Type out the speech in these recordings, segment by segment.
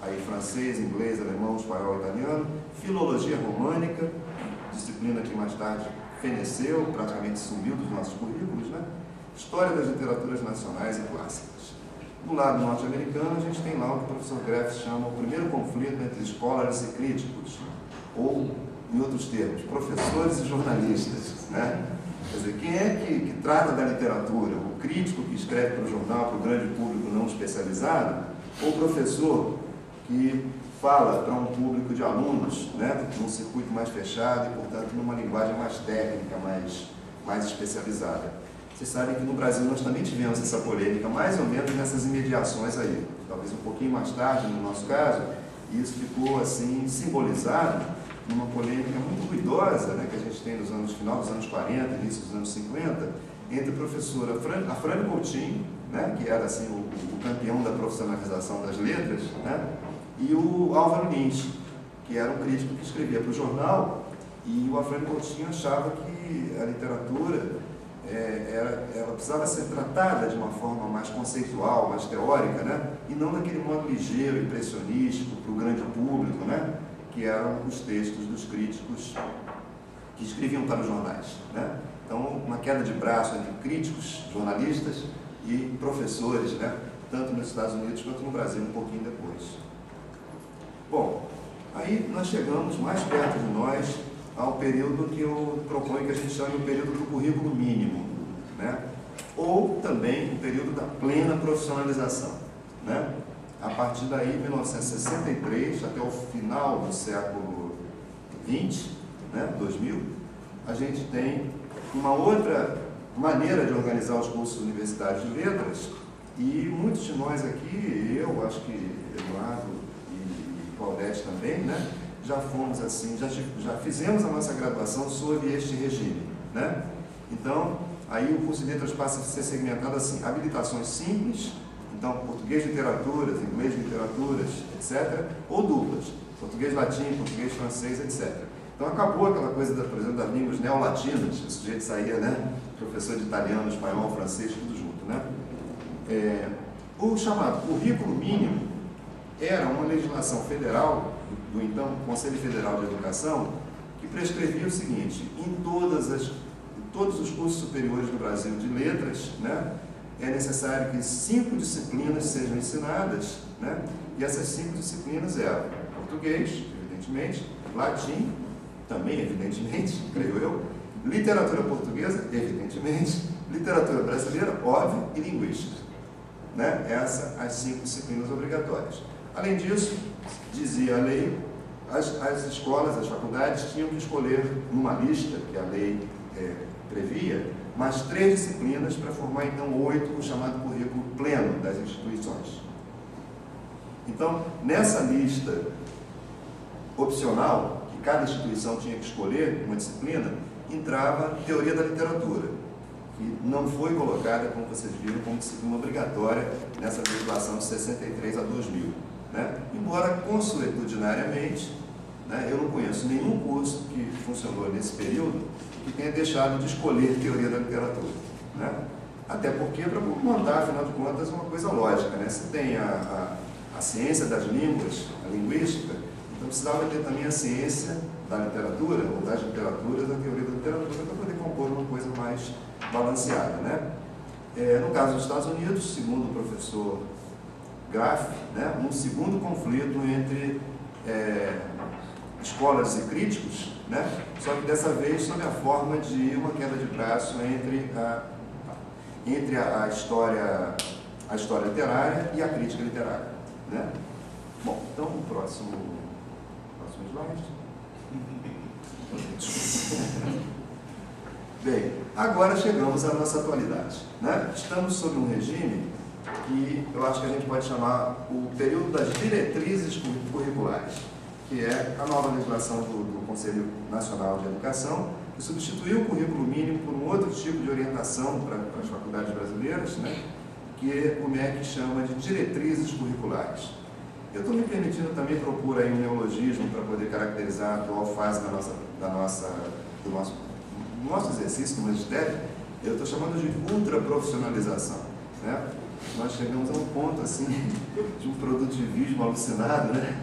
aí francês, inglês, alemão, espanhol, italiano, filologia românica, disciplina que mais tarde feneceu, praticamente sumiu dos nossos currículos, né? História das literaturas nacionais e clássicas. Do lado norte-americano, a gente tem lá o que o professor Graff chama o primeiro conflito entre scholars e críticos, ou, em outros termos, professores e jornalistas, né? Quer dizer, quem é que trata da literatura? O crítico que escreve para o jornal, para o grande público não especializado, ou o professor que fala para um público de alunos, né, num circuito mais fechado e, portanto, numa linguagem mais técnica, mais especializada. Vocês sabem que no Brasil nós também tivemos essa polêmica, mais ou menos nessas imediações aí. Talvez um pouquinho mais tarde, no nosso caso, e isso ficou, assim, simbolizado numa polêmica muito ruidosa, né, que a gente tem no final dos anos 40, início dos anos 50, entre a professora Afrânio Coutinho, né, que era, assim, o campeão da profissionalização das letras, né, e o Álvaro Lins, que era um crítico que escrevia para o jornal, e o Afrânio Coutinho achava que a literatura ela precisava ser tratada de uma forma mais conceitual, mais teórica, né? E não daquele modo ligeiro, impressionístico, para o grande público, né? Que eram os textos dos críticos que escreviam para os jornais, né? Então, uma queda de braço entre críticos, jornalistas e professores, né? Tanto nos Estados Unidos quanto no Brasil, um pouquinho depois. Bom, aí nós chegamos mais perto de nós ao período que eu proponho que a gente chame o período do currículo mínimo, né? Ou também o período da plena profissionalização, né? A partir daí, 1963, até o final do século XX, né, 2000, a gente tem uma outra maneira de organizar os cursos universitários de letras, e muitos de nós aqui, eu acho que Eduardo e Claudete também, né, já fomos assim, já fizemos a nossa graduação sob este regime, né? Então, aí o curso de letras passa a ser segmentado assim: habilitações simples, então português literaturas, inglês literaturas, etc., ou duplas, português latim, português francês, etc. Então acabou aquela coisa, por exemplo, das línguas neolatinas, o sujeito saía, né, professor de italiano, espanhol, francês, tudo junto, né? O chamado currículo mínimo era uma legislação federal do então Conselho Federal de Educação, que prescrevia o seguinte: em todos os cursos superiores do Brasil de letras, né, é necessário que 5 disciplinas sejam ensinadas, né, e essas 5 disciplinas eram português, evidentemente, latim, também evidentemente, creio eu, literatura portuguesa, evidentemente, literatura brasileira, óbvio, e linguística, né? Essas as 5 disciplinas obrigatórias. Além disso, dizia a lei, as escolas, as faculdades tinham que escolher numa lista que a lei previa, mais 3 disciplinas para formar então 8, o chamado currículo pleno das instituições. Então, nessa lista opcional, que cada instituição tinha que escolher uma disciplina, entrava teoria da literatura, que não foi colocada, como vocês viram, como disciplina obrigatória nessa legislação de 63 a 2000. Né? Embora consuetudinariamente, né, eu não conheço nenhum curso que funcionou nesse período que tenha deixado de escolher teoria da literatura, né? Até porque, para montar, afinal de contas, uma coisa lógica, né? Se tem a ciência das línguas, a linguística, então precisava ter também a ciência da literatura, ou das literaturas, a teoria da literatura, para poder compor uma coisa mais balanceada, né? No caso dos Estados Unidos, segundo o professor Graff, né, um segundo conflito entre escolas e críticos, né, só que dessa vez sob a forma de uma queda de braço entre a história literária e a crítica literária, né? Bom, então o próximo slide. Bem, agora chegamos à nossa atualidade, né? Estamos sob um regime que eu acho que a gente pode chamar o período das diretrizes curriculares, que é a nova legislação do Conselho Nacional de Educação, que substituiu o currículo mínimo por um outro tipo de orientação para as faculdades brasileiras, né, que o MEC chama de diretrizes curriculares. Eu estou me permitindo também propor aí um neologismo para poder caracterizar a atual fase do nosso exercício no magistério. Eu estou chamando de ultraprofissionalização, né? nós chegamos a um ponto assim de um produtivismo alucinado, né?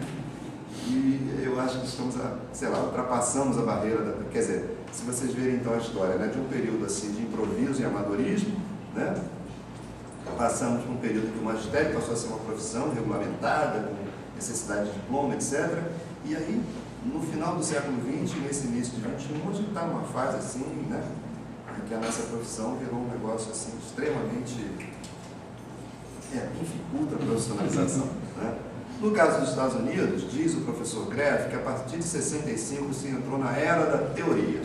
E eu acho que estamos, ultrapassamos a barreira da... Quer dizer, se vocês verem então a história, né, de um período assim de improviso e amadorismo, né? Passamos por um período em que o magistério passou a ser uma profissão regulamentada, com necessidade de diploma, etc. E aí, no final do século XX, nesse início de XXI, a gente está numa fase assim, né, em que a nossa profissão virou um negócio assim extremamente dificulta a profissionalização, né? No caso dos Estados Unidos, diz o professor Greff que a partir de 65 se entrou na era da teoria,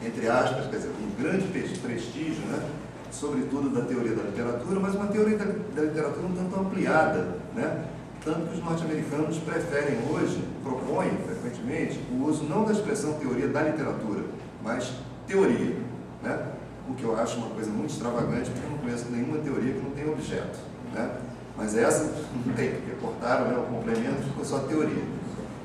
entre aspas, quer dizer, um grande prestígio, né, sobretudo da teoria da literatura, mas uma teoria da literatura um tanto ampliada, né? Tanto que os norte-americanos preferem hoje, propõem frequentemente, o uso não da expressão teoria da literatura, mas teoria, né? O que eu acho uma coisa muito extravagante, porque eu não conheço nenhuma teoria que não tenha objeto, né? Mas essa não tem, porque cortaram, né, o complemento, ficou só teoria.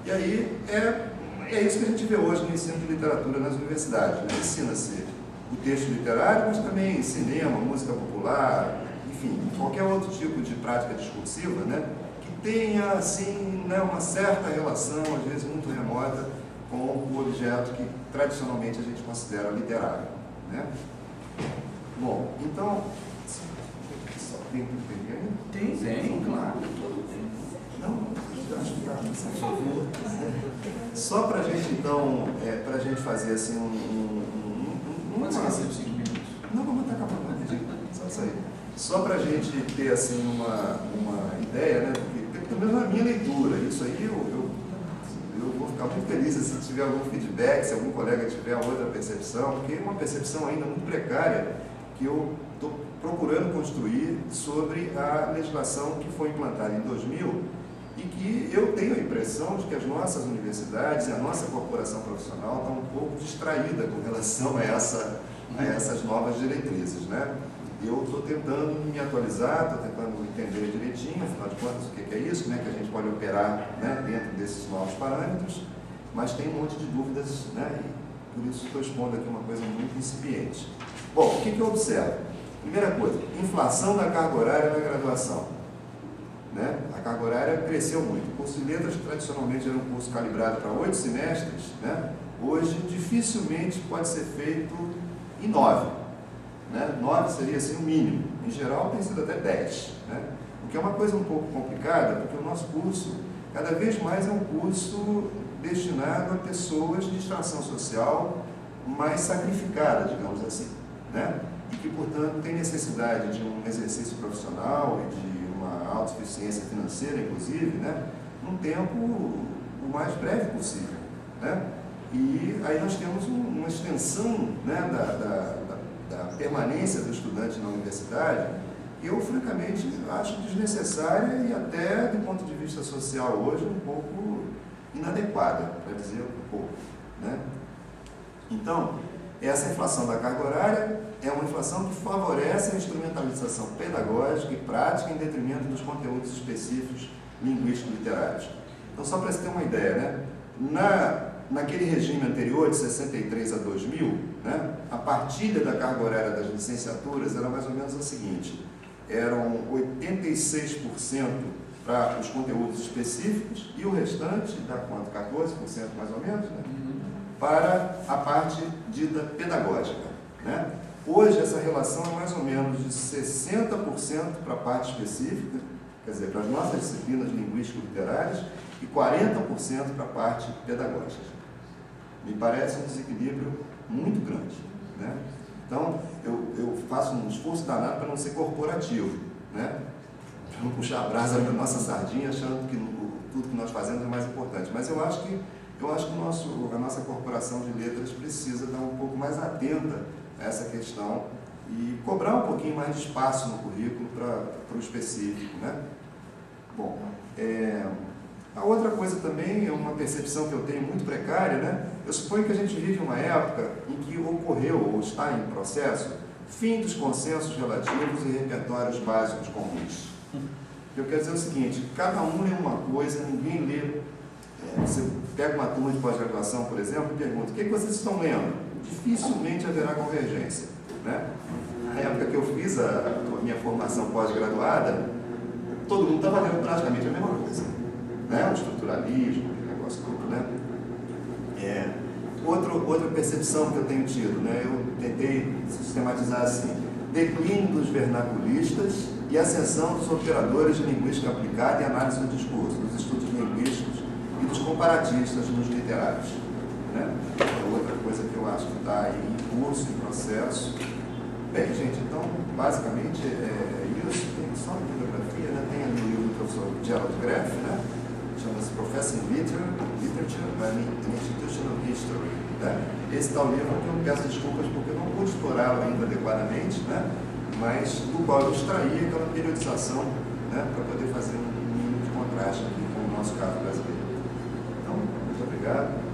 E aí é isso que a gente vê hoje no ensino de literatura nas universidades, né? Ensina-se o texto literário, mas também cinema, música popular, enfim, qualquer outro tipo de prática discursiva, né, que tenha, assim, né, uma certa relação, às vezes muito remota, com o objeto que tradicionalmente a gente considera literário, né? Bom, então, só tem que entender ainda? Tem, claro. Não, acho que está, por favor. Só para a gente, então, para a gente fazer assim Pode esquecer os 5 minutos. Não, vamos estar acabando, só isso aí. Só para a gente ter assim uma ideia, né? Porque, pelo menos na minha leitura, isso aí eu vou ficar muito feliz se tiver algum feedback, se algum colega tiver outra percepção, porque é uma percepção ainda muito precária que eu estou procurando construir sobre a legislação que foi implantada em 2000 e que eu tenho a impressão de que as nossas universidades e a nossa corporação profissional estão um pouco distraída com relação a essas novas diretrizes, né? Eu estou tentando me atualizar, estou tentando entender direitinho, afinal de contas, o que é isso, né, que a gente pode operar, né, dentro desses novos parâmetros, mas tem um monte de dúvidas, né, e por isso estou expondo aqui uma coisa muito incipiente. Bom, o que eu observo? Primeira coisa, inflação da carga horária na graduação, né? A carga horária cresceu muito. O curso de letras tradicionalmente era um curso calibrado para 8 semestres, né? Hoje dificilmente pode ser feito em 9. Né? 9 seria assim o mínimo. Em geral tem sido até 10. Né? O que é uma coisa um pouco complicada, porque o nosso curso cada vez mais é um curso destinado a pessoas de extração social mais sacrificada, digamos assim, né? E que, portanto, tem necessidade de um exercício profissional e de uma autossuficiência financeira, inclusive, né, num tempo o mais breve possível, né? E aí nós temos uma extensão, né, da permanência do estudante na universidade, que eu, francamente, acho desnecessária e até, do ponto de vista social hoje, um pouco inadequada, para dizer um pouco, né? Então, essa inflação da carga horária é uma inflação que favorece a instrumentalização pedagógica e prática em detrimento dos conteúdos específicos linguísticos literários. Então, só para você ter uma ideia, né? Naquele regime anterior, de 63 a 2000, né, a partilha da carga horária das licenciaturas era mais ou menos a seguinte: eram 86% para os conteúdos específicos e o restante, dá quanto? 14% mais ou menos, né? Para a parte dita pedagógica, né? Hoje essa relação é mais ou menos de 60% para a parte específica, quer dizer, para as nossas disciplinas linguístico-literárias, e 40% para a parte pedagógica. Me parece um desequilíbrio muito grande, né? Então, eu faço um esforço danado para não ser corporativo, né? Para não puxar a brasa da nossa sardinha achando que tudo que nós fazemos é mais importante. Mas eu acho que a nossa corporação de letras precisa estar um pouco mais atenta a essa questão e cobrar um pouquinho mais de espaço no currículo para o específico, né? Bom, a outra coisa também é uma percepção que eu tenho muito precária, né? Eu suponho que a gente vive uma época em que ocorreu ou está em processo fim dos consensos relativos e repertórios básicos comuns. Eu quero dizer o seguinte: cada um lê uma coisa, ninguém lê. Você pega uma turma de pós-graduação, por exemplo, e pergunta: o que vocês estão lendo? Dificilmente haverá convergência, né? na época que eu fiz a minha formação pós-graduada, todo mundo estava lendo praticamente a mesma coisa, né? O estruturalismo, aquele negócio todo, né? Outra percepção que eu tenho tido, né? Eu tentei sistematizar assim: declínio dos vernaculistas e ascensão dos operadores de linguística aplicada e análise do discurso, dos estudos linguísticos e dos comparatistas nos literários, né? É outra coisa que eu acho que está aí em curso, em processo. Bem, gente, então, basicamente é isso. Tem só a bibliografia, né? Tem ali o livro do professor Gerald Graff, né? Chama-se Professing Literature and Institutional History, né? Esse tal livro que eu peço desculpas porque eu não pude explorá-lo ainda adequadamente, né? Mas do qual eu extraí aquela periodização, né? Para poder fazer um mínimo de contraste aqui com o nosso caso brasileiro. Então, muito obrigado.